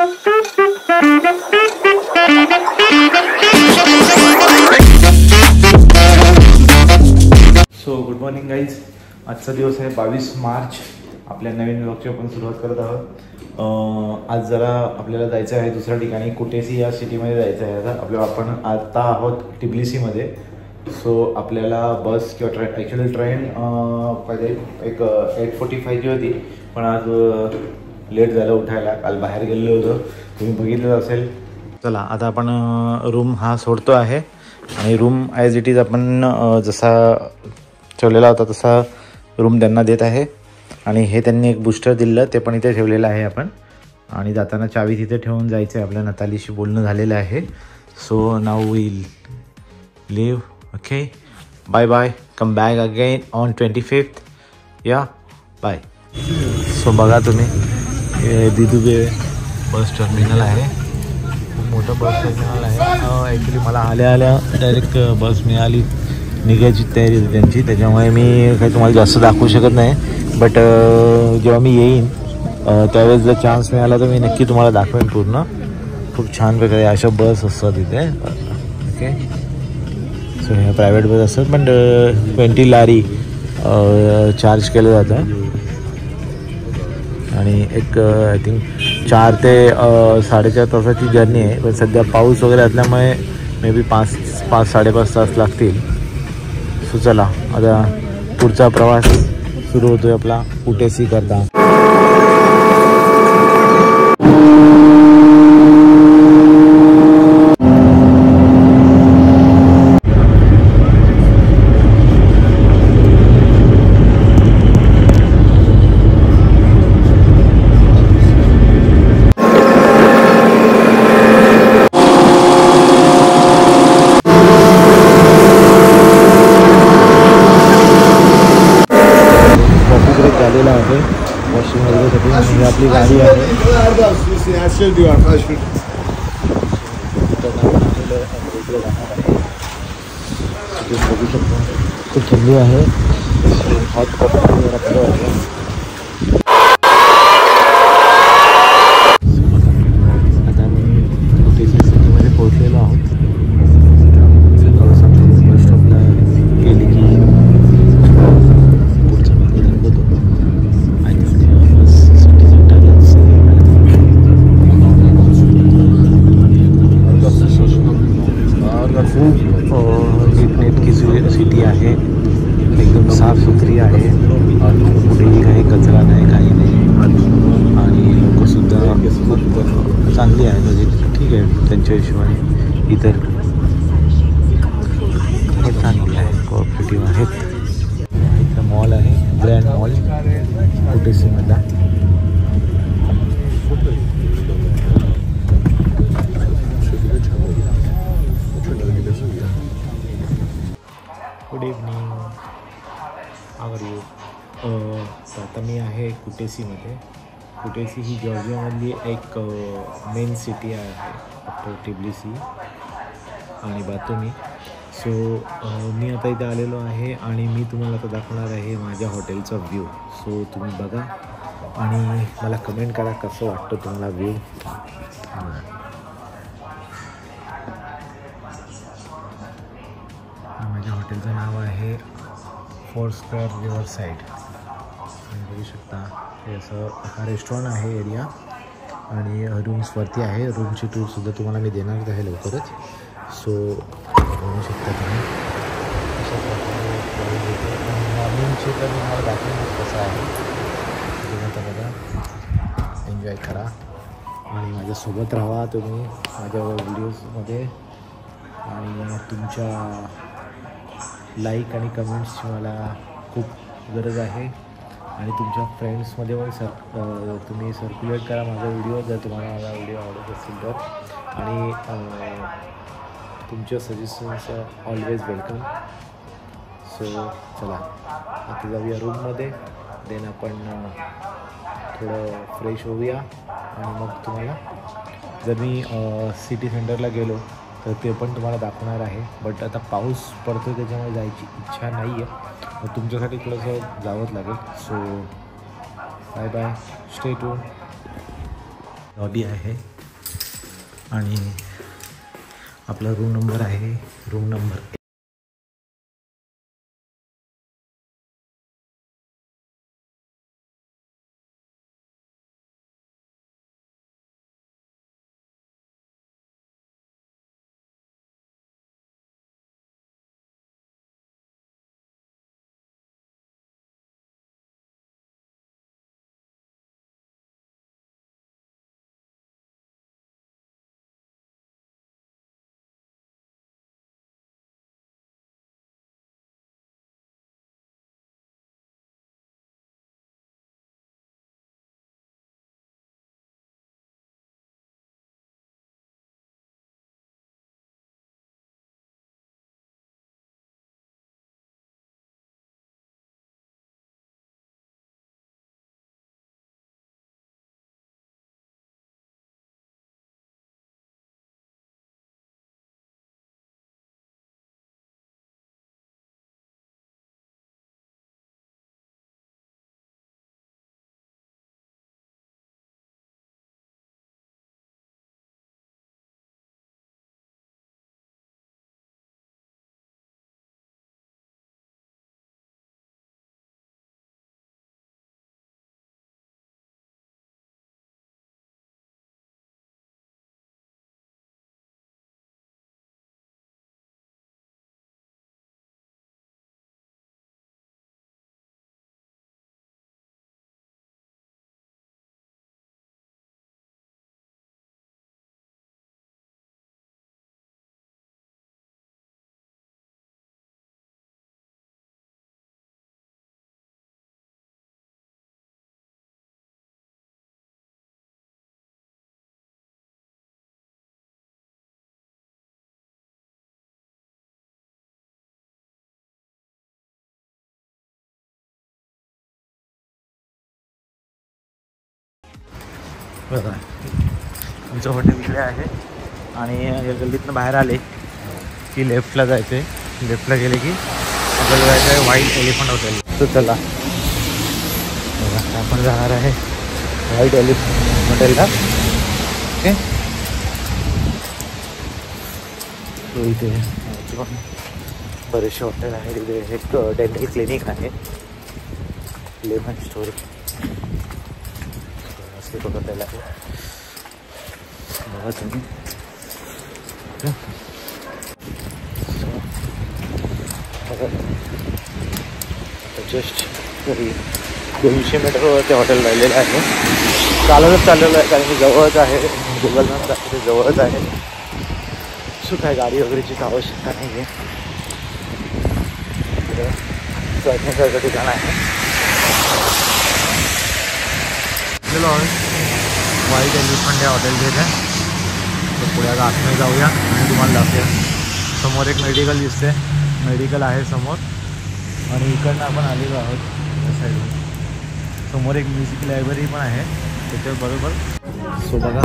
So good morning guys. आजचा दिवस आहे 22 मार्च. आपल्या नवीन व्लॉगची आपण सुरुवात करत आहोत. आज जरा आपल्याला जायचं आहे दुसऱ्या ठिकाणी, कुटेसी या सिटीमध्ये जायचं आहे. आता आपण आता आहोत टिब्लिसीमध्ये. सो आपल्याला बस किंवा ट्रेन, ॲक्च्युअली ट्रेन पहिले एक 8:45ची होती, पण आज लेट झालं उठायला. काल बाहेर गेलेलो होतो, तुम्ही बघितलं असेल. चला आता आपण रूम हा सोडतो आहे आणि रूम ॲज इट इज आपण जसा ठेवलेला होता तसा रूम त्यांना देत आहे. आणि हे त्यांनी एक बूस्टर दिलं, ते पण इथे ठेवलेलं आहे आपण. आणि जाताना चावी तिथे ठेवून जायचं आहे. आपल्या नतालीशी बोलणं झालेलं आहे. So now will leave. Okay, bye bye. Come back again on 25th. या बाय. सो बघा तुम्ही, हे दिदुबे बस टर्मिनल आहे. खूप मोठं बस टर्मिनल आहे. ॲक्च्युली मला आल्या डायरेक्ट बस मिळाली, निघायची तयारी होती त्यांची, त्याच्यामुळे मी काही तुम्हाला जास्त दाखवू शकत नाही. बट जेव्हा मी येईन त्यावेळेस जर चान्स मिळाला तर मी नक्की तुम्हाला दाखवेन पूर्ण. खूप छान प्रकारे अशा बस असतात इथे. ओके, सो ह्या प्रायव्हेट बस असतात, पण 20 लारी चार्ज केलं जातं. आणि एक आय थिंक 4 ते 4.5 तासाची जर्नी आहे. पण सध्या पाऊस वगैरे असल्यामुळे मे बी 5-5.5 तास लागतील. सो चला आता पुढचा प्रवास सुरू होतोय आपला कुटेसी करता. वॉशिंग वगैरेसाठी ही आपली गाडी आहे. बघू शकतो खूप थंडी आहे. हॉट कॉफी वगैरे आहे. आता मी कुटेसी सिटीमध्ये पोहोचलेलो आहोत. थोडंसं बस स्टॉपला गेले की पुढचा मार्ग दाखवतो. आणि बस सिटी सेंटरलाच खूप नीटनेटकी सिटी आहे. एकदम साफसुथरी आहे. कुठेही काही कचरा नाही, काही नाही. आणि लोकंसुद्धा खूप चांगली आहे. म्हणजे ठीक आहे त्यांच्या हिशोबाने. इतर चांगली आहे, कोऑपरेटिव्ह आहेत. इथं मॉल आहे, ग्रँड मॉल कुटेसीमधला. Good evening, how are you. आता मी आहे कुटेसीमध्ये. कुटेसी ही जॉर्जियामधली एक मेन सिटी आहे आफ्टर टिब्लिसी आणि बातुमी. सो मी आता इथे आलेलो आहे आणि मी तुम्हाला आता दाखवणार आहे माझ्या हॉटेलचा व्ह्यू. सो तुम्ही बघा आणि मला कमेंट करा कसं वाटतं तुम्हाला व्ह्यू. माझ्या हॉटेलचं नाव आहे फोरस्क्वेअर रिव्हरसाईड. तुम्ही बघू शकता हे असं हा रेस्टॉरंट आहे एरिया. आणि रूम्सवरती आहे. रूमची टूरसुद्धा तुम्हाला मी देणार आहे लवकरच. सो बघू शकता तुम्ही अशा प्रकारे मॉर्निंगचे तर तुम्हाला दाखवणार कसं आहे. तुम्ही बघा, एन्जॉय करा आणि माझ्यासोबत राहा तुम्ही माझ्या व्हिडिओजमध्ये. आणि तुमच्या लाईक आणि कमेंट्सची मला खूप गरज आहे. आणि तुमच्या फ्रेंड्समध्ये पण तुम्ही सर्क्युलेट करा माझा व्हिडिओ जर तुम्हाला माझा व्हिडिओ आवडत असेल तर. आणि तुमच्या सजेशन्स ऑलवेज वेलकम. सो चला आता जाऊया रूममध्ये. देन आपण थोडं फ्रेश होऊया आणि मग तुम्हाला जर मी सिटी सेंटरला गेलो तर ते पण तुम्हाला दाखवणार आहे. बट आता पाऊस पडतो त्याच्यामुळे जायची इच्छा नाही आहे. तुमच्यासाठी थोडंसं जावंच लागेल. So bye bye, stay tune. Lobby आहे आणि आपला रूम नंबर आहे रूम नंबर बघा आमचं हॉटेल इकडे आहे आणि या गल्लीतनं बाहेर आले की लेफ्टला जायचं आहे. लेफ्टला गेले की आपल्याला जायचं आहे व्हाईट एलिफंट हॉटेल. तर चला बघा आपण जाणार आहे व्हाईट एलिफंट हॉटेलला. ओके तो इथे बरेचसे हॉटेल आहे. तिथे एक डेंटल क्लिनिक आहे लेमन स्टोर बघायला आहे. बघा तुम्ही जस्ट तरी 200 मीटरवर ते हॉटेल राहिलेलं आहे. चालतच चाललेलं आहे कारण की जवळच आहे. गुगल मॅप दाखवते जवळच आहे. सो काय गाडी वगैरेची आवश्यकता नाही आहे. चढण्यासारखं ठिकाण आहे. व्हाईट एलिफंट या हॉटेल घेत आहे. तर पुढे आता आतमध्ये जाऊया आणि तुम्हाला दाखवूया. समोर एक मेडिकल दिसते. मेडिकल आहे समोर आणि इकडनं आपण आलेलो आहोत या साईडला. समोर एक म्युझिक लायब्ररी पण आहे त्याच्याबरोबर. सो बघा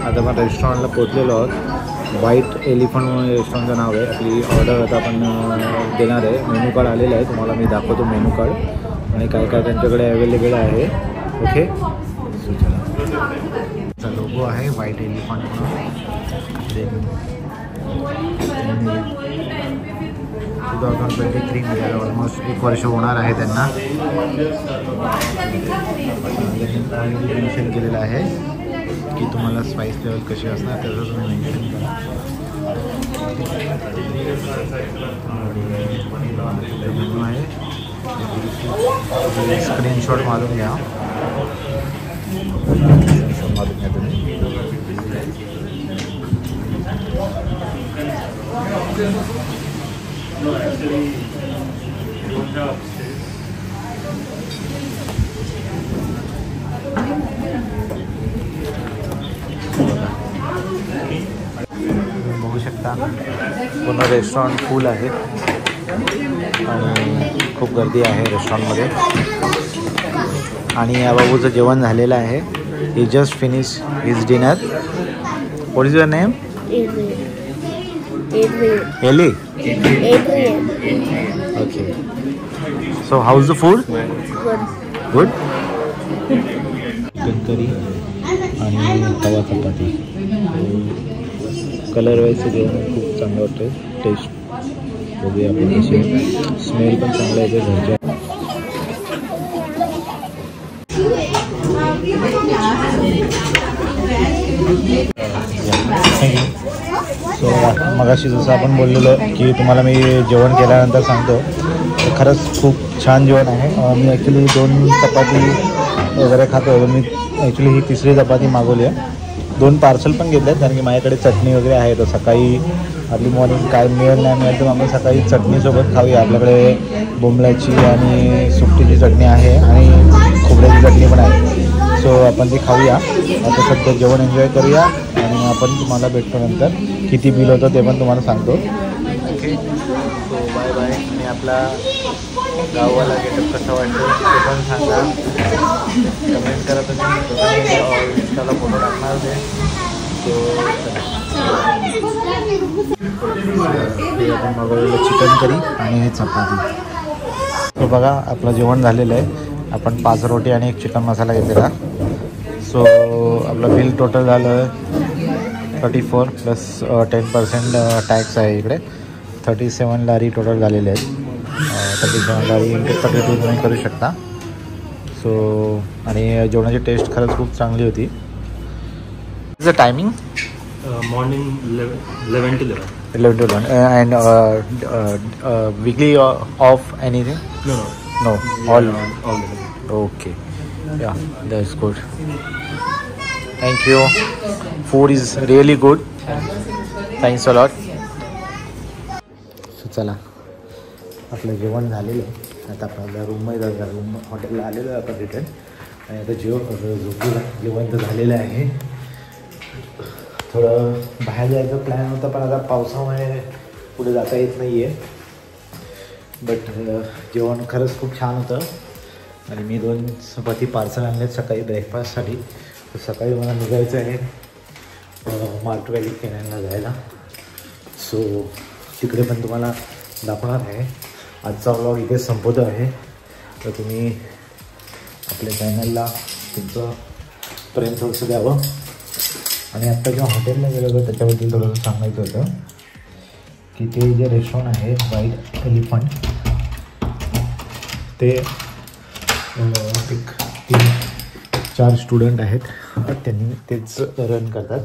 आता आपण रेस्टॉरंटला पोचलेलो आहोत. व्हाईट एलिफंट म्हणून रेस्टॉरंटचं नाव आहे. आपली ऑर्डर आता आपण देणार आहे. मेनू कार्ड आलेलं आहे. तुम्हाला मी दाखवतो मेनू कार्ड आणि काय काय त्यांच्याकडे अवेलेबल आहे. ओके सो चला लोगो आहे व्हाईट एलिफंट म्हणून. 2023 मध्ये ऑलमोस्ट 1 वर्ष होणार आहे त्यांना. मेन्शन केलेलं आहे की तुम्हाला स्पाइस लेवल कशी असणार त्याचं तुम्ही मेन्शन करा. मेनू आहे स्क्रीनशॉट मारून घ्या. मारून घ्या तुम्ही. बघू शकता पूर्ण रेस्टॉरंट फुल आहे आणि खूप गर्दी आहे रेस्टॉरंटमध्ये. आणि या बाबूचं जेवण झालेलं आहे. He just finish his dinner. What is your name? Ellie? Okay. So how's the food? Good. Good? Chicken curry आणि तवा चपाती. कलर वाईज जेवण खूप चांगलं वाटतं. टेस्ट बघूया आपण कशी. स्मेल पण चांगला येते घरच्या. सो मगाशी जसं आपण बोललेलो की तुम्हाला मी जेवण केल्यानंतर सांगतो, तर खरंच खूप छान जेवण आहे. मी ॲक्च्युली 2 चपाती वगैरे खातो. मी ॲक्च्युली ही 3री चपाती मागवली आहे. 2 पार्सल पण घेतले आहेत कारण की माझ्याकडे चटणी वगैरे आहे. तर सकाळी अर्ली मॉर्निंग काय मिळेल नाही मिळेल तर आपण सकाळी चटणीसोबत खाऊया. आपल्याकडे बोंबलाची आणि सुकटीची चटणी आहे आणि खोबऱ्याची चटणी पण आहे. सो आपण ती खाऊया. आता सध्या जेवण एन्जॉय करूया आणि आपण तुम्हाला भेटतो नंतर. किती बिल होतं ते पण तुम्हाला सांगतो. Okay, so bye bye. आणि आपला गाववाला गेटअप कसा वाटतो ते पण सांगा, कमेंट करा. तुम्ही इंस्टाला फोटो टाकणार होते. सो आपण मागवलेलं चिकन करी आणि हे चपाती. तो बघा आपलं जेवण झालेलं आहे. आपण 5 रोटी आणि 1 चिकन मसाला घेतलेला. सो आपलं बिल टोटल झालं 34 प्लस 10% टॅक्स आहे इकडे. 37 लारी टोटल झालेले आहेत. 37 लारी इंटू 32 तुम्ही करू शकता. सो आणि जेवणाची टेस्ट खरंच खूप चांगली होती. The timing morning 11 to 11. 11 to 1 and weekly off anything? No, all day. Okay, yeah, that's good. Thank you. Food is really good. Thanks a lot. So चला आपलं जेवण झालेलं आहे. आता आपल्याला रूममध्ये जाऊया. रूम हॉटेलला आलेलं आहे आपण रिटर्न. आणि आता झोपूला जेवण तर झालेलं आहे. थोडं बाहेर जायचं प्लॅन होता पण आता पावसामुळे पुढे जाता येत नाही आहे. बट जेवण खरंच खूप छान होतं. आणि मी 2 चपाती पार्सल आणले सकाळी ब्रेकफास्टसाठी. तर सकाळी मला निघायचं आहे मार्ट व्हॅली केनलला जायला. सो तिकडे पण तुम्हाला दाखवणार आहे. आजचा व्लॉग इथे संपवतो आहे. तर तुम्ही आपल्या चॅनलला तुमचं प्रेम थोडंसं द्यावं. आणि आत्ता जेव्हा हॉटेलला गेलो होतं त्याच्याबद्दल थोडंसं सांगायचं होतं की ते जे रेस्टॉरंट आहे व्हाईट एलिफंट, ते एक 3-4 स्टुडंट आहेत. त्यांनी तेच रन करतात.